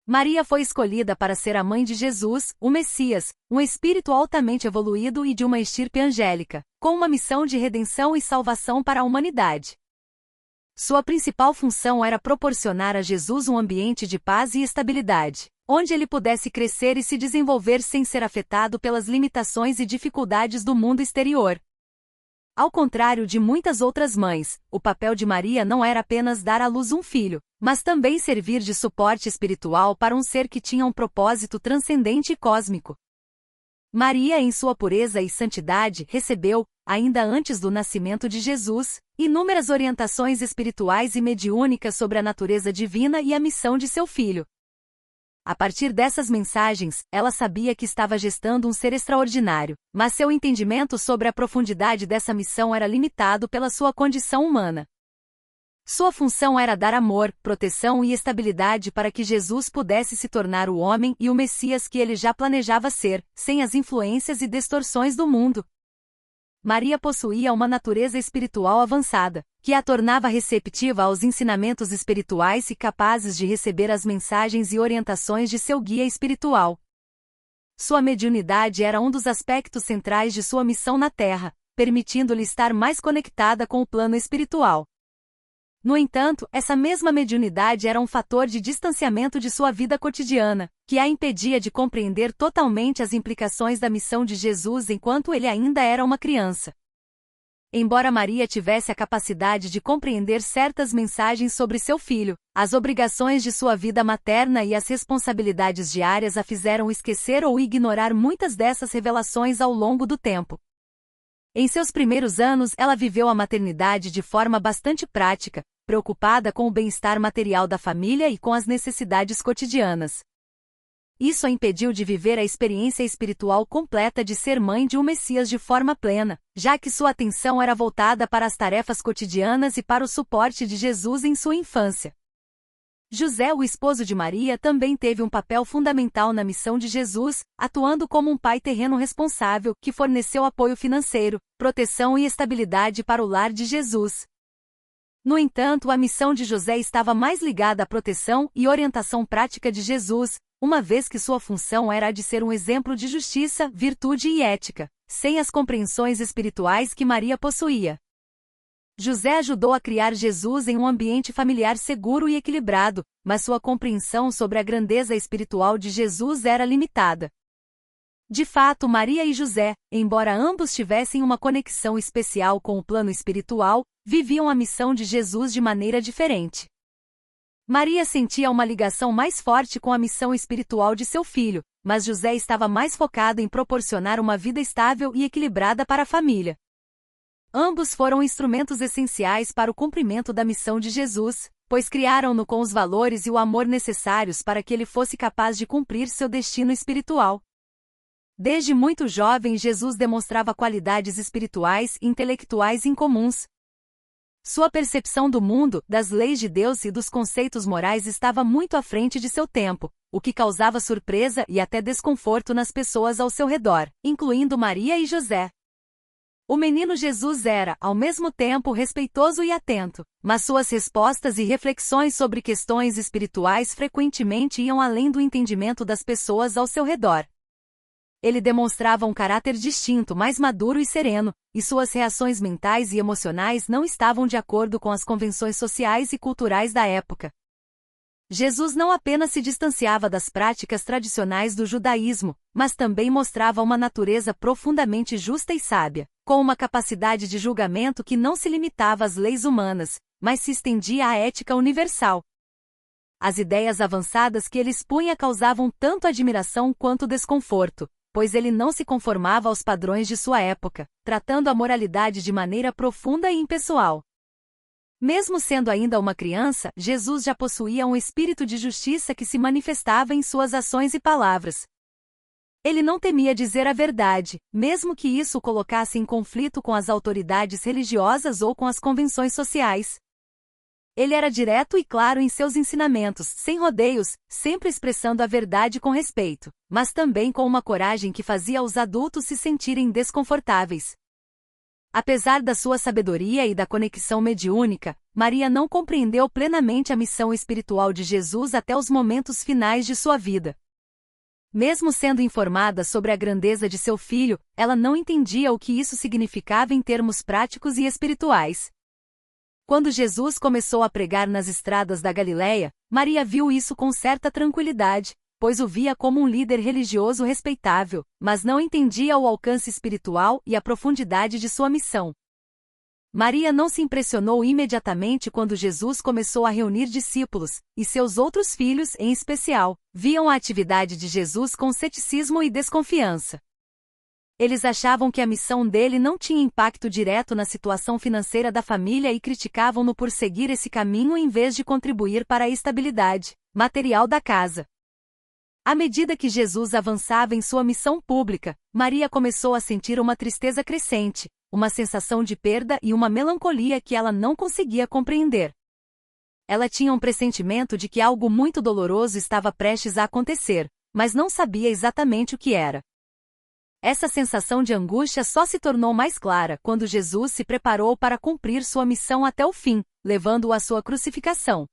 Maria foi escolhida para ser a mãe de Jesus, o Messias, um espírito altamente evoluído e de uma estirpe angélica, com uma missão de redenção e salvação para a humanidade. Sua principal função era proporcionar a Jesus um ambiente de paz e estabilidade, onde ele pudesse crescer e se desenvolver sem ser afetado pelas limitações e dificuldades do mundo exterior. Ao contrário de muitas outras mães, o papel de Maria não era apenas dar à luz um filho, mas também servir de suporte espiritual para um ser que tinha um propósito transcendente e cósmico. Maria, em sua pureza e santidade, recebeu, ainda antes do nascimento de Jesus, inúmeras orientações espirituais e mediúnicas sobre a natureza divina e a missão de seu filho. A partir dessas mensagens, ela sabia que estava gestando um ser extraordinário, mas seu entendimento sobre a profundidade dessa missão era limitado pela sua condição humana. Sua função era dar amor, proteção e estabilidade para que Jesus pudesse se tornar o homem e o Messias que ele já planejava ser, sem as influências e distorções do mundo. Maria possuía uma natureza espiritual avançada, que a tornava receptiva aos ensinamentos espirituais e capazes de receber as mensagens e orientações de seu guia espiritual. Sua mediunidade era um dos aspectos centrais de sua missão na Terra, permitindo-lhe estar mais conectada com o plano espiritual. No entanto, essa mesma mediunidade era um fator de distanciamento de sua vida cotidiana, que a impedia de compreender totalmente as implicações da missão de Jesus enquanto ele ainda era uma criança. Embora Maria tivesse a capacidade de compreender certas mensagens sobre seu filho, as obrigações de sua vida materna e as responsabilidades diárias a fizeram esquecer ou ignorar muitas dessas revelações ao longo do tempo. Em seus primeiros anos, ela viveu a maternidade de forma bastante prática, preocupada com o bem-estar material da família e com as necessidades cotidianas. Isso a impediu de viver a experiência espiritual completa de ser mãe de um Messias de forma plena, já que sua atenção era voltada para as tarefas cotidianas e para o suporte de Jesus em sua infância. José, o esposo de Maria, também teve um papel fundamental na missão de Jesus, atuando como um pai terreno responsável que forneceu apoio financeiro, proteção e estabilidade para o lar de Jesus. No entanto, a missão de José estava mais ligada à proteção e orientação prática de Jesus, uma vez que sua função era a de ser um exemplo de justiça, virtude e ética, sem as compreensões espirituais que Maria possuía. José ajudou a criar Jesus em um ambiente familiar seguro e equilibrado, mas sua compreensão sobre a grandeza espiritual de Jesus era limitada. De fato, Maria e José, embora ambos tivessem uma conexão especial com o plano espiritual, viviam a missão de Jesus de maneira diferente. Maria sentia uma ligação mais forte com a missão espiritual de seu filho, mas José estava mais focado em proporcionar uma vida estável e equilibrada para a família. Ambos foram instrumentos essenciais para o cumprimento da missão de Jesus, pois criaram-no com os valores e o amor necessários para que ele fosse capaz de cumprir seu destino espiritual. Desde muito jovem, Jesus demonstrava qualidades espirituais e intelectuais incomuns. Sua percepção do mundo, das leis de Deus e dos conceitos morais estava muito à frente de seu tempo, o que causava surpresa e até desconforto nas pessoas ao seu redor, incluindo Maria e José. O menino Jesus era, ao mesmo tempo, respeitoso e atento, mas suas respostas e reflexões sobre questões espirituais frequentemente iam além do entendimento das pessoas ao seu redor. Ele demonstrava um caráter distinto, mais maduro e sereno, e suas reações mentais e emocionais não estavam de acordo com as convenções sociais e culturais da época. Jesus não apenas se distanciava das práticas tradicionais do judaísmo, mas também mostrava uma natureza profundamente justa e sábia, com uma capacidade de julgamento que não se limitava às leis humanas, mas se estendia à ética universal. As ideias avançadas que ele expunha causavam tanto admiração quanto desconforto, pois ele não se conformava aos padrões de sua época, tratando a moralidade de maneira profunda e impessoal. Mesmo sendo ainda uma criança, Jesus já possuía um espírito de justiça que se manifestava em suas ações e palavras. Ele não temia dizer a verdade, mesmo que isso o colocasse em conflito com as autoridades religiosas ou com as convenções sociais. Ele era direto e claro em seus ensinamentos, sem rodeios, sempre expressando a verdade com respeito, mas também com uma coragem que fazia os adultos se sentirem desconfortáveis. Apesar da sua sabedoria e da conexão mediúnica, Maria não compreendeu plenamente a missão espiritual de Jesus até os momentos finais de sua vida. Mesmo sendo informada sobre a grandeza de seu filho, ela não entendia o que isso significava em termos práticos e espirituais. Quando Jesus começou a pregar nas estradas da Galileia, Maria viu isso com certa tranquilidade, pois o via como um líder religioso respeitável, mas não entendia o alcance espiritual e a profundidade de sua missão. Maria não se impressionou imediatamente quando Jesus começou a reunir discípulos, e seus outros filhos, em especial, viam a atividade de Jesus com ceticismo e desconfiança. Eles achavam que a missão dele não tinha impacto direto na situação financeira da família e criticavam-no por seguir esse caminho em vez de contribuir para a estabilidade material da casa. À medida que Jesus avançava em sua missão pública, Maria começou a sentir uma tristeza crescente, uma sensação de perda e uma melancolia que ela não conseguia compreender. Ela tinha um pressentimento de que algo muito doloroso estava prestes a acontecer, mas não sabia exatamente o que era. Essa sensação de angústia só se tornou mais clara quando Jesus se preparou para cumprir sua missão até o fim, levando-o à sua crucificação.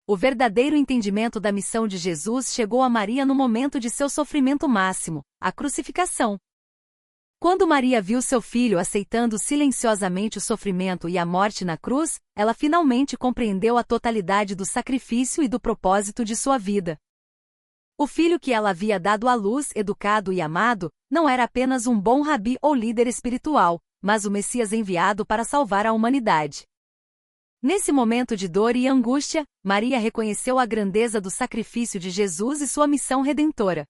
O verdadeiro entendimento da missão de Jesus chegou a Maria no momento de seu sofrimento máximo, a crucificação. Quando Maria viu seu filho aceitando silenciosamente o sofrimento e a morte na cruz, ela finalmente compreendeu a totalidade do sacrifício e do propósito de sua vida. O filho que ela havia dado à luz, educado e amado, não era apenas um bom rabi ou líder espiritual, mas o Messias enviado para salvar a humanidade. Nesse momento de dor e angústia, Maria reconheceu a grandeza do sacrifício de Jesus e sua missão redentora.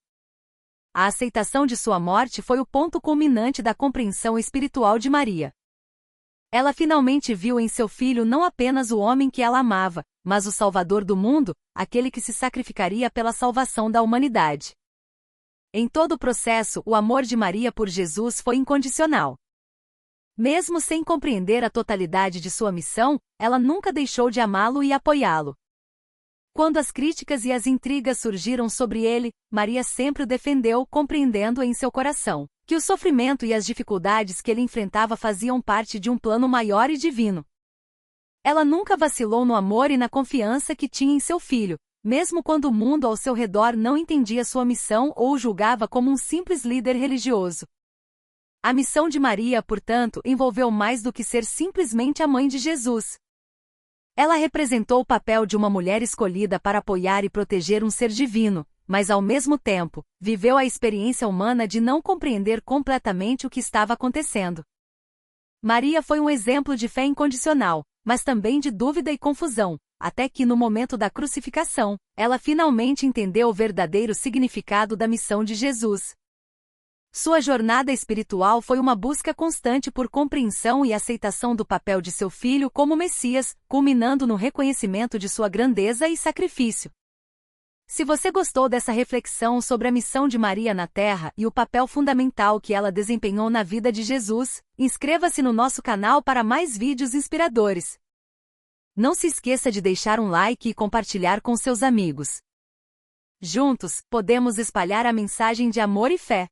A aceitação de sua morte foi o ponto culminante da compreensão espiritual de Maria. Ela finalmente viu em seu filho não apenas o homem que ela amava, mas o Salvador do mundo, aquele que se sacrificaria pela salvação da humanidade. Em todo o processo, o amor de Maria por Jesus foi incondicional. Mesmo sem compreender a totalidade de sua missão, ela nunca deixou de amá-lo e apoiá-lo. Quando as críticas e as intrigas surgiram sobre ele, Maria sempre o defendeu, compreendendo em seu coração que o sofrimento e as dificuldades que ele enfrentava faziam parte de um plano maior e divino. Ela nunca vacilou no amor e na confiança que tinha em seu filho, mesmo quando o mundo ao seu redor não entendia sua missão ou o julgava como um simples líder religioso. A missão de Maria, portanto, envolveu mais do que ser simplesmente a mãe de Jesus. Ela representou o papel de uma mulher escolhida para apoiar e proteger um ser divino, mas ao mesmo tempo, viveu a experiência humana de não compreender completamente o que estava acontecendo. Maria foi um exemplo de fé incondicional, mas também de dúvida e confusão, até que no momento da crucificação, ela finalmente entendeu o verdadeiro significado da missão de Jesus. Sua jornada espiritual foi uma busca constante por compreensão e aceitação do papel de seu filho como Messias, culminando no reconhecimento de sua grandeza e sacrifício. Se você gostou dessa reflexão sobre a missão de Maria na Terra e o papel fundamental que ela desempenhou na vida de Jesus, inscreva-se no nosso canal para mais vídeos inspiradores. Não se esqueça de deixar um like e compartilhar com seus amigos. Juntos, podemos espalhar a mensagem de amor e fé.